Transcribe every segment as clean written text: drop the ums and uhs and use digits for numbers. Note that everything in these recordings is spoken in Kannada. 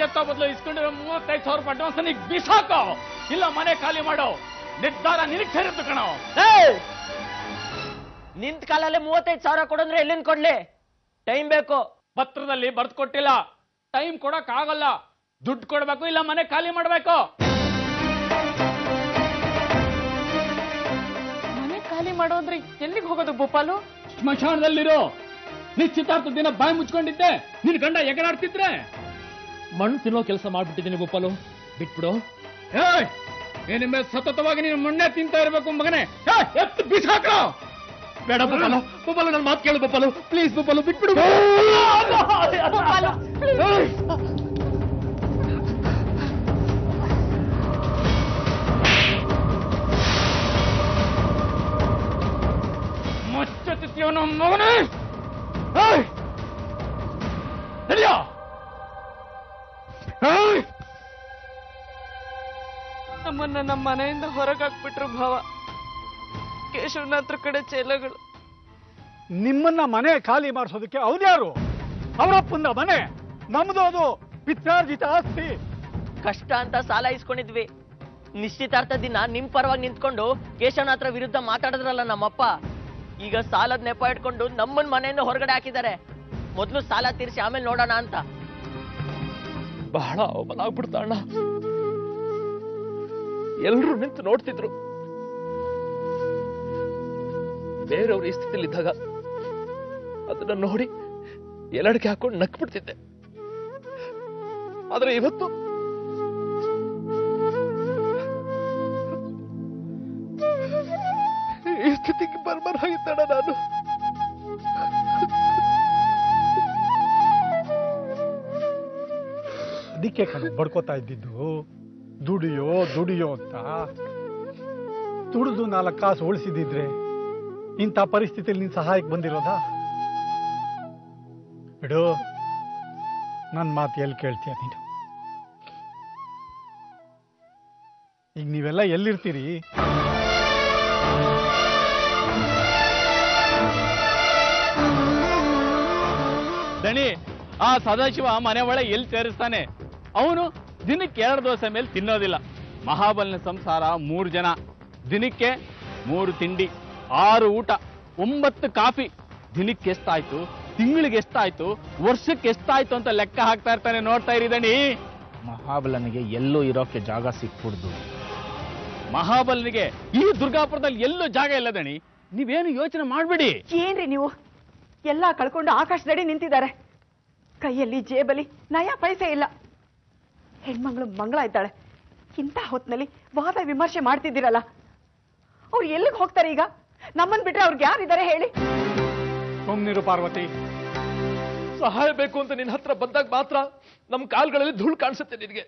ಎತ್ತೋ ಬದಲು ಇಸ್ಕೊಂಡಿರೋ 35,000 ರೂಪಾಯಿ ಅಡ್ವಾನ್ಸ್ ನೀಗ್ ಬಿಸಾಕೋ, ಇಲ್ಲ ಮನೆ ಖಾಲಿ ಮಾಡೋ. ನಿರ್ಧಾರ ನಿನಗೆ ಸೇರಿದ್ದು ಕಣೋ. ನಿಂತ ಕಾಲಲ್ಲೇ 35,000 ಕೊಡಂದ್ರೆ ಎಲ್ಲಿಂದ ಕೊಡ್ಲಿ? ಟೈಮ್ ಬೇಕು. ಪತ್ರದಲ್ಲಿ ಬರ್ದು ಕೊಟ್ಟಿಲ್ಲ, ಟೈಮ್ ಕೊಡಕ್ ಆಗಲ್ಲ. ದುಡ್ಡು ಕೊಡ್ಬೇಕು, ಇಲ್ಲ ಮನೆ ಖಾಲಿ ಮಾಡ್ಬೇಕು. ಮನೆ ಖಾಲಿ ಮಾಡೋ ಅಂದ್ರೆ ಎಲ್ಲಿಗೆ ಹೋಗೋದು ಭೂಪಾಲು? ಸ್ಮಶಾನದಲ್ಲಿರೋ. ನಿಶ್ಚಿತಾರ್ಥ ದಿನ ಬಾಯಿ ಮುಚ್ಕೊಂಡಿದ್ದೆ, ನಿನ್ ಗಂಡ ಎಗರಾಡ್ತಿದ್ರೆ ಮಣ್ಣು ತಿನ್ನೋ ಕೆಲಸ ಮಾಡ್ಬಿಟ್ಟಿದ್ದೀನಿ ಭೂಪಾಲು, ಬಿಟ್ಬಿಡು. ಏನಿಂದ ಸತತವಾಗಿ ನೀನು ಮಣ್ಣೆ ತಿಂತಾ ಇರ್ಬೇಕು ಮಗನೇ. ಎತ್ತು ಬಿಸಾಕೋ. ಬೇಡ ಭೂಪಾಲು, ಭೂಪಾಲು ನನ್ನ ಮಾತು ಕೇಳು ಭೂಪಾಲು, ಪ್ಲೀಸ್ ಭೂಪಾಲು ಬಿಟ್ಬಿಡು. ಮಚ್ಚತಿಯವನ ಮಗನೇ, ನಮ್ಮನ್ನ ನಮ್ಮ ಮನೆಯಿಂದ ಹೊರಗಾಕ್ಬಿಟ್ರು ಭಾವ. ಕೇಶವನ ಹತ್ರ ಕಡೆ ಚೇಲಗಳು. ನಿಮ್ಮನ್ನ ಮನೆ ಖಾಲಿ ಮಾಡಿಸೋದಕ್ಕೆ ಅವನ್ಯಾರು? ಅವರಪ್ಪಂದ ಮನೆ, ನಮ್ದು ಅದು ಪಿತ್ರಾರ್ಜಿತ ಆಸ್ತಿ. ಕಷ್ಟ ಅಂತ ಸಾಲ ಇಸ್ಕೊಂಡಿದ್ವಿ. ನಿಶ್ಚಿತಾರ್ಥ ದಿನ ನಿಮ್ ಪರವಾಗಿ ನಿಂತ್ಕೊಂಡು ಕೇಶವನ ಹತ್ರ ವಿರುದ್ಧ ಮಾತಾಡಿದ್ರಲ್ಲ ನಮ್ಮಪ್ಪ, ಈಗ ಸಾಲದ ನೆಪ ಇಟ್ಕೊಂಡು ನಮ್ಮನ್ ಮನೆಯಿಂದ ಹೊರಗಡೆ ಹಾಕಿದ್ದಾರೆ. ಮೊದ್ಲು ಸಾಲ ತೀರಿಸಿ ಆಮೇಲೆ ನೋಡೋಣ ಅಂತ. ಬಹಳ ಅವಮಾನ ಆಗ್ಬಿಡ್ತ ಅಣ್ಣ. ಎಲ್ರು ನಿಂತು ನೋಡ್ತಿದ್ರು. ಬೇರೆಯವ್ರು ಈ ಸ್ಥಿತಿಲಿದ್ದಾಗ ಅದನ್ನ ನೋಡಿ ಎಲ್ಲಡಿಕೆ ಹಾಕೊಂಡು ನಕ್ಬಿಡ್ತಿದ್ದೆ. ಆದ್ರೆ ಇವತ್ತು ಈ ಸ್ಥಿತಿಗೆ ಬರ್ಬರಾಗಿತ್ತಣ್ಣ ನಾನು. ಅದಕ್ಕೆ ಕಣು ಬಡ್ಕೋತಾ ಇದ್ದಿದ್ದು, ದುಡಿಯೋ ದುಡಿಯೋ ಅಂತ. ದುಡಿದು 4 ಕಾಸು ಉಳಿಸಿದಿದ್ರೆ ಇಂಥ ಪರಿಸ್ಥಿತಿಯಲ್ಲಿ ನಿನ್ ಸಹಾಯಕ್ಕೆ ಬಂದಿರೋದಾ? ಬಿಡು, ನನ್ನ ಮಾತು ಎಲ್ಲಿ ಕೇಳ್ತೀಯ ನೀನು? ಈಗ ನೀವೆಲ್ಲ ಎಲ್ಲಿರ್ತೀರಿ? ದಣಿ, ಆ ಸದಾಶಿವ ಮನೆ ಒಳಗೆ ಎಲ್ಲಿ ಸೇರಿಸ್ತಾನೆ? ಅವನು ದಿನಕ್ಕೆ 2 ದೋಸೆ ಮೇಲೆ ತಿನ್ನೋದಿಲ್ಲ. ಮಹಾಬಲನ ಸಂಸಾರ 3 ಜನ, ದಿನಕ್ಕೆ 3 ತಿಂಡಿ, 6 ಊಟ, 9 ಕಾಫಿ. ದಿನಕ್ಕೆ ಎಷ್ಟಾಯ್ತು, ತಿಂಗಳಿಗೆ ಎಷ್ಟಾಯ್ತು, ವರ್ಷಕ್ಕೆ ಎಷ್ಟಾಯ್ತು ಅಂತ ಲೆಕ್ಕ ಹಾಕ್ತಾ ಇರ್ತಾನೆ. ನೋಡ್ತಾ ಇರಿ ದಣಿ, ಮಹಾಬಲನಿಗೆ ಎಲ್ಲೂ ಇರೋಕೆ ಜಾಗ ಸಿಕ್ಬಿಡ್ದು. ಮಹಾಬಲನಿಗೆ ಈ ದುರ್ಗಾಪುರದಲ್ಲಿ ಎಲ್ಲೂ ಜಾಗ ಇಲ್ಲ ದಣಿ. ನೀವೇನು ಯೋಚನೆ ಮಾಡ್ಬೇಡಿ. ಏನ್ರಿ ನೀವು? ಎಲ್ಲ ಕಳ್ಕೊಂಡು ಆಕಾಶದಡಿ ನಿಂತಿದ್ದಾರೆ. ಕೈಯಲ್ಲಿ ಜೇಬಲಿ ನಯಾ ಪೈಸೆ ಇಲ್ಲ. ಹೆಣ್ಮಗಳು ಮಂಗಳ ಇದ್ದಾಳೆ. ಇಂಥ ಹೊತ್ನಲ್ಲಿ ವಾದ ವಿಮರ್ಶೆ ಮಾಡ್ತಿದ್ದೀರಲ್ಲ, ಅವ್ರು ಎಲ್ಲಿಗೆ ಹೋಗ್ತಾರೆ ಈಗ? ನಮ್ಮನ್ ಬಿಟ್ರೆ ಅವ್ರಿಗೆ ಯಾರಿದ್ದಾರೆ ಹೇಳಿ? ಸುಮ್ನಿರು ಪಾರ್ವತಿ. ಸಹಾಯ ಬೇಕು ಅಂತ ನಿನ್ನ ಹತ್ರ ಬಂದಾಗ ಮಾತ್ರ ನಮ್ ಕಾಲ್ಗಳಲ್ಲಿ ಧೂಳು ಕಾಣಿಸುತ್ತೆ ನಿನಗೆ.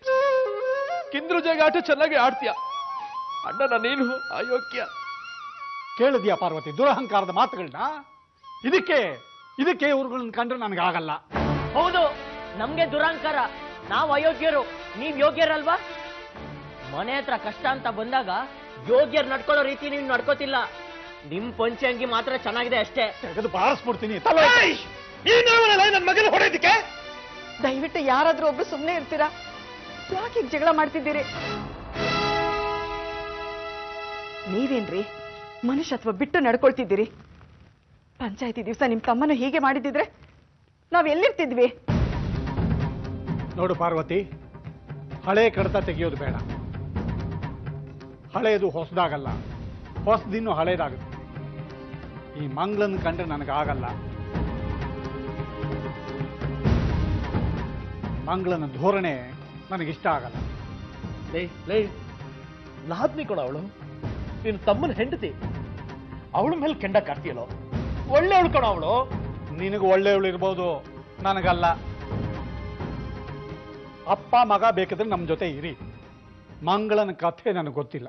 ಕಿಂದ್ರು ಜಾಗ ಆಟ ಚೆನ್ನಾಗಿ ಆಡ್ತೀಯ ಅಣ್ಣ, ನೀನು ಅಯೋಗ್ಯ. ಕೇಳಿದ್ಯಾ ಪಾರ್ವತಿ ದುರಹಂಕಾರದ ಮಾತುಗಳನ್ನ? ಇದಕ್ಕೆ ಇವ್ರುಗಳನ್ನ ಕಂಡ್ರೆ ನನಗಾಗಲ್ಲ. ಹೌದು, ನಮ್ಗೆ ದುರಹಂಕಾರ. ನಾವು ಅಯೋಗ್ಯರು, ನೀವ್ ಯೋಗ್ಯರಲ್ವಾ? ಮನೆ ಹತ್ರ ಕಷ್ಟ ಅಂತ ಬಂದಾಗ ಯೋಗ್ಯರು ನಡ್ಕೊಳ್ಳೋ ರೀತಿ ನೀವು ನಡ್ಕೋತಿಲ್ಲ. ನಿಮ್ ಪಂಚೆ ಅಂಗಿ ಮಾತ್ರ ಚೆನ್ನಾಗಿದೆ ಅಷ್ಟೇ. ತೆಗೆದು ಬಾರಿಸ್ಬಿಡ್ತೀನಿ. ನನ್ನ ಮಗನ ಹೊಡೆದಕ್ಕೆ ದಯವಿಟ್ಟು ಯಾರಾದ್ರೂ ಒಬ್ರು ಸುಮ್ಮನೆ ಇರ್ತೀರಾ? ಯಾಕೆ ಜಗಳ ಮಾಡ್ತಿದ್ದೀರಿ? ನೀವೇನ್ರಿ ಮನುಷ್ಯತ್ವ ಬಿಟ್ಟು ನಡ್ಕೊಳ್ತಿದ್ದೀರಿ? ಪಂಚಾಯತಿ ದಿವಸ ನಿಮ್ ತಮ್ಮನು ಹೀಗೆ ಮಾಡಿದಿದ್ರೆ ನಾವ್ ಎಲ್ಲಿರ್ತಿದ್ವಿ? ನೋಡು ಪಾರ್ವತಿ, ಹಳೆ ಕಡತ ತೆಗೆಯೋದು ಬೇಡ. ಹಳೆಯದು ಹೊಸದಾಗಲ್ಲ, ಹೊಸದಿನ್ನು ಹಳೇದಾಗುತ್ತೆ. ಈ ಮಂಗಳನ ಕಂಡ್ರೆ ನನಗಾಗಲ್ಲ. ಮಂಗಳನ ಧೋರಣೆ ನನಗಿಷ್ಟ ಆಗಲ್ಲ. ನಾದ್ನಿ ಕೊಡ ಅವಳು, ನಿನ್ನ ತಮ್ಮನ ಹೆಂಡತಿ. ಅವಳ ಮೇಲೆ ಕೆಂಡ ಕಾಡ್ತೀಯಲ್ಲೋ, ಒಳ್ಳೆಯವಳು ಕಣ ಅವಳು. ನಿನಗೆ ಒಳ್ಳೆಯವಳು ಇರ್ಬೋದು, ನನಗಲ್ಲ. ಅಪ್ಪ ಮಗ ಬೇಕಿದ್ರೆ ನಮ್ಮ ಜೊತೆ ಇರಿ. ಮಂಗಳನ ಕಥೆ ನನಗೆ ಗೊತ್ತಿಲ್ಲ.